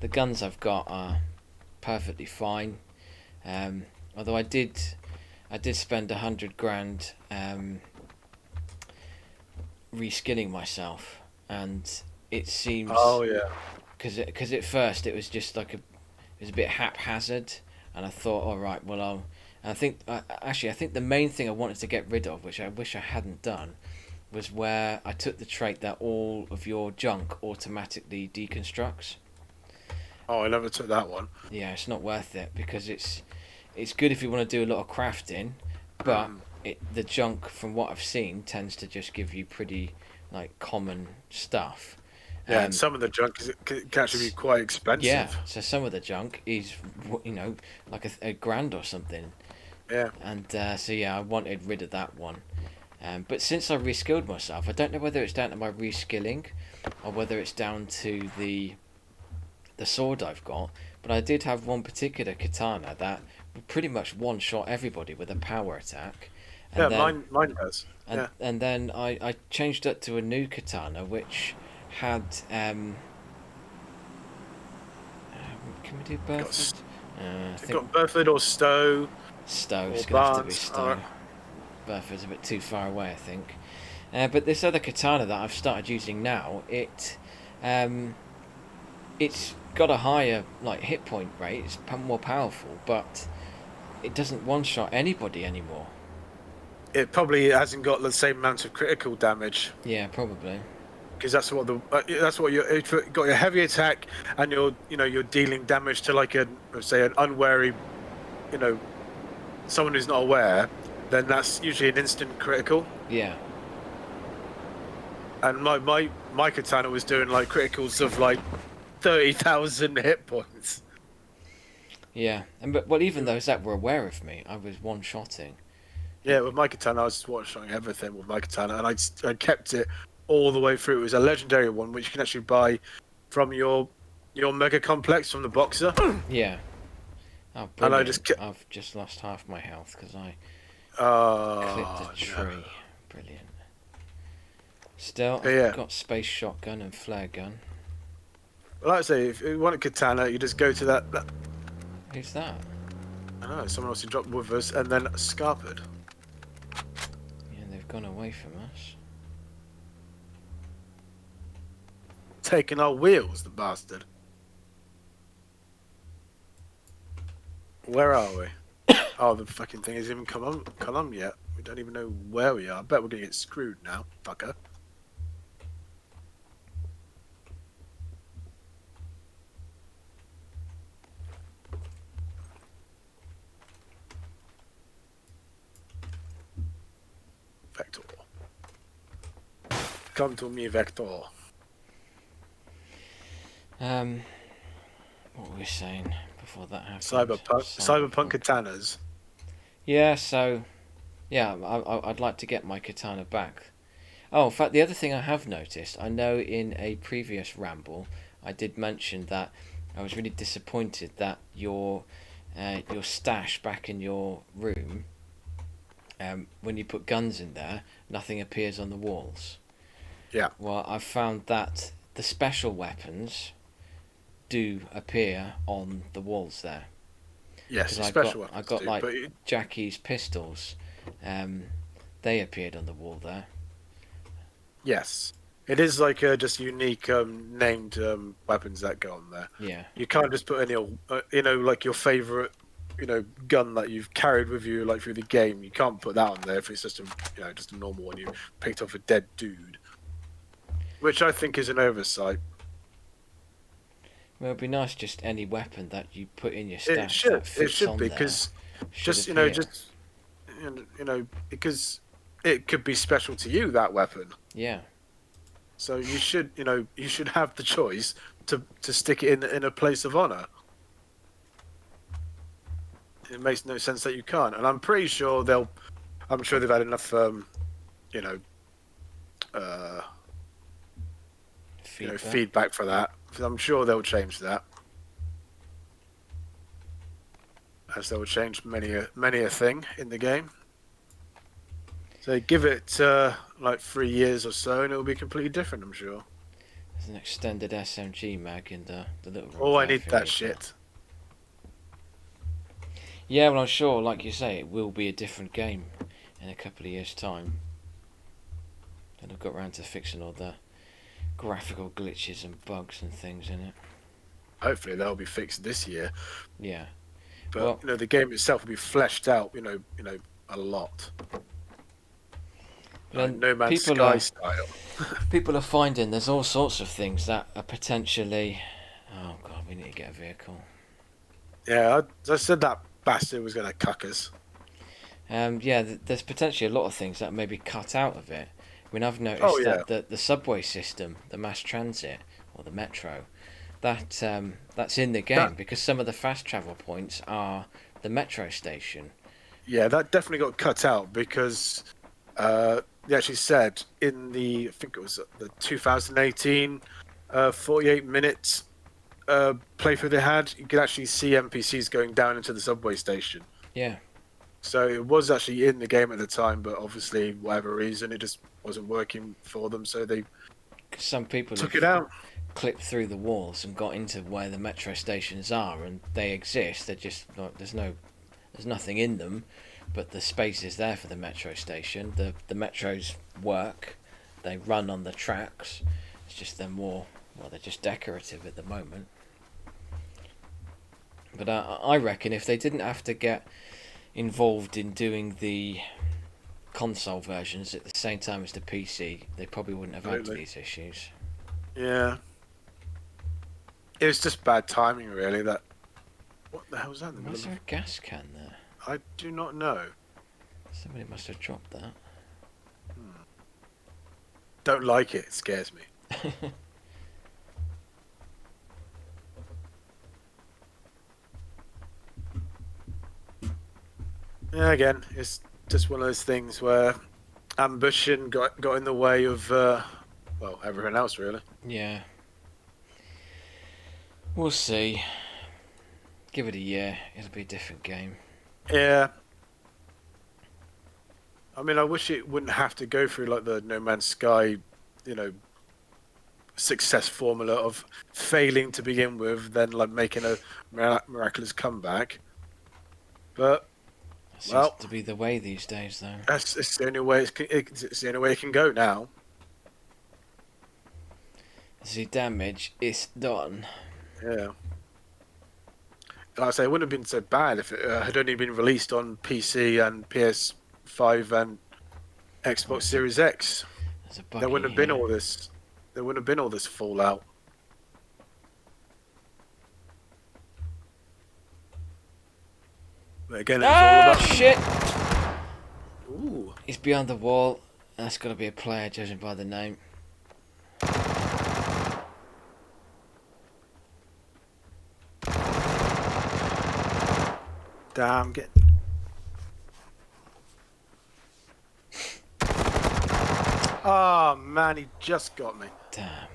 the guns I've got are perfectly fine. Although I did spend 100 grand reskilling myself, and it seems Oh yeah. because at first it was just like it was a bit haphazard, and I thought, all right, well I'll. And I think actually I think the main thing I wanted to get rid of, which I wish I hadn't done, was where I took the trait that all of your junk automatically deconstructs. Oh, I never took that one. Yeah, it's not worth it because it's good if you want to do a lot of crafting, but Mm. the junk from what I've seen tends to just give you pretty like common stuff. Yeah, and Um, some of the junk can actually be quite yeah, expensive. so some of the junk is like a grand or something, Yeah. and so yeah, I wanted rid of that one. But since I reskilled myself, I don't know whether it's down to my reskilling or whether it's down to the sword I've got, but I did have one particular katana that pretty much one shot everybody with a power attack, and Yeah, then mine does. Yeah. I changed it to a new katana which had can we do Got Burford? I it think got Burford or Stowe Stowe. or It's gonna have to be Barnes. All Stowe. right. Burford's a bit too far away, I think. But this other katana that I've started using now, um, it's got a higher like hit point rate. It's more powerful, but it doesn't one shot anybody anymore. It probably hasn't got the same amount of critical damage Yeah, probably. because that's what if you've got your heavy attack and you're dealing damage to like a say an unwary you know someone who's not aware, then that's usually an instant critical. Yeah, And my katana was doing like criticals of like 30,000 hit points. yeah. And but well, even those that were aware of me, I was one shotting. Yeah, with my katana, I was one-shotting everything with my katana, and I kept it all the way through. It was a legendary one, which you can actually buy from your mega complex from the boxer. Yeah. Oh, And I brilliant! just kept. I've just lost half my health because I clipped a Oh no. tree. Brilliant. Still, But I've yeah, got space shotgun and flare gun. like I say, if you want a katana, you just go to that. Who's that? I don't know, someone else who dropped with us, and then Scarpered. Yeah, they've gone away from us. Taking our wheels, the bastard. Where are we? Oh, the fucking thing hasn't even come on yet. We don't even know where we are. I bet we're gonna get screwed now, fucker. Vector. Come to me, Vector. Um, what were we saying before that happened? Cyberpunk katanas. Yeah, so yeah, I'd like to get my katana back. Oh, in fact, the other thing I have noticed, I know in a previous ramble, I did mention that I was really disappointed that your stash back in your room, when you put guns in there, nothing appears on the walls. Yeah. Well, I've found that the special weapons do appear on the walls there. Yes, Because the special I weapons got do, like but Jackie's pistols, um, they appeared on the wall there. yes, it is like just unique named weapons that go on there. Yeah, You can't just put any, like your favorite, gun that you've carried with you like through the game. You can't put that on there if it's just just a normal one you picked off a dead dude, which I think is an oversight. well, it'd be nice just any weapon that you put in your It stash should, that it fits should on be there because should just appear. because it could be special to you, that weapon. Yeah, So you should have the choice to stick it in a place of honor. It makes no sense that you can't, and I'm pretty sure I'm sure they've had enough you know uh feedback. feedback for that. I'm sure they'll change that, as they will change many a thing in the game. So give it like 3 years or so, and it'll be completely different, I'm sure. There's an extended SMG mag in the little Oh, I repair need that thingy. shit. Yeah, well, I'm sure, like you say, it will be a different game in a couple of years' time. And I've got round to fixing all the graphical glitches and bugs and things in it. Hopefully they'll be fixed this year. Yeah. But Well, the game itself will be fleshed out. A lot. but Like then No Man's Sky style. people are finding there's all sorts of things that are potentially. Oh god, we need to get a vehicle. Yeah, I said that bastard was going to cuck us. Yeah, there's potentially a lot of things that may be cut out of it. I mean, I've Oh noticed yeah, that the subway system, the mass transit or the metro, that's in the game that because some of the fast travel points are the metro station. that definitely got cut out because they actually said in I think it was the 2018 48 minutes playthrough they had, you could actually see NPCs going down into the subway station. Yeah, So it was actually in the game at the time, but obviously, whatever reason, it just wasn't working for them, so they 'cause some people took have it out. clipped through the walls and got into where the metro stations are, and they exist. They're just not, there's nothing in them, but the space is there for the metro station. The metros work, they run on the tracks. It's just they're more, well, they're just decorative at the moment. But I reckon if they didn't have to get involved in doing the console versions at the same time as the PC, they probably wouldn't have had Absolutely. these issues. Yeah. It was just bad timing, really. What the hell was that in the Why is middle there of? a gas can there? I do not know. Somebody must have dropped that. Hmm. Don't like it. It scares me. Yeah, again, it's just one of those things where ambition got in the way of everything else, really. Yeah, we'll see. Give it a year, it'll be a different game. Yeah. I mean, I wish it wouldn't have to go through like the No Man's Sky, you know, success formula of failing to begin with, then like making a miraculous comeback. But That seems well, to be the way these days, though. it's the only way it's the only way it can go now. The damage is done. Yeah. Like I say, it wouldn't have been so bad if it had only been released on PC and PS5 and Xbox Series X. There's a There buggy wouldn't have been here. all this. There wouldn't have been all this fallout. But again, it was all Ah, about. shit! Ooh. He's behind the wall. That's got to be a player, judging by the name. Damn, get. Oh man, he just got me. Damn.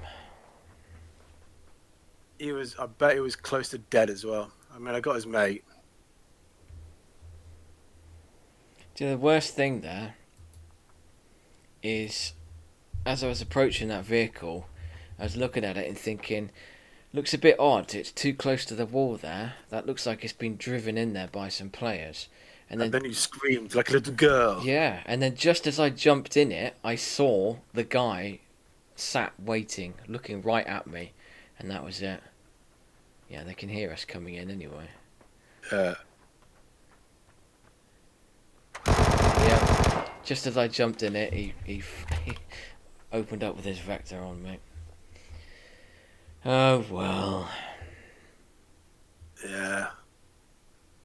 I bet he was close to dead as well. I mean, I got his mate. Do you know, the worst thing there is, as I was approaching that vehicle, I was looking at it and thinking, looks a bit odd. It's too close to the wall there. That looks like it's been driven in there by some players. And And then, then you screamed like a little girl. yeah, and then just as I jumped in it, I saw the guy sat waiting, looking right at me, and that was it. Yeah, they can hear us coming in anyway. Yeah, just as I jumped in it, he opened up with his vector on me. Oh well. Yeah.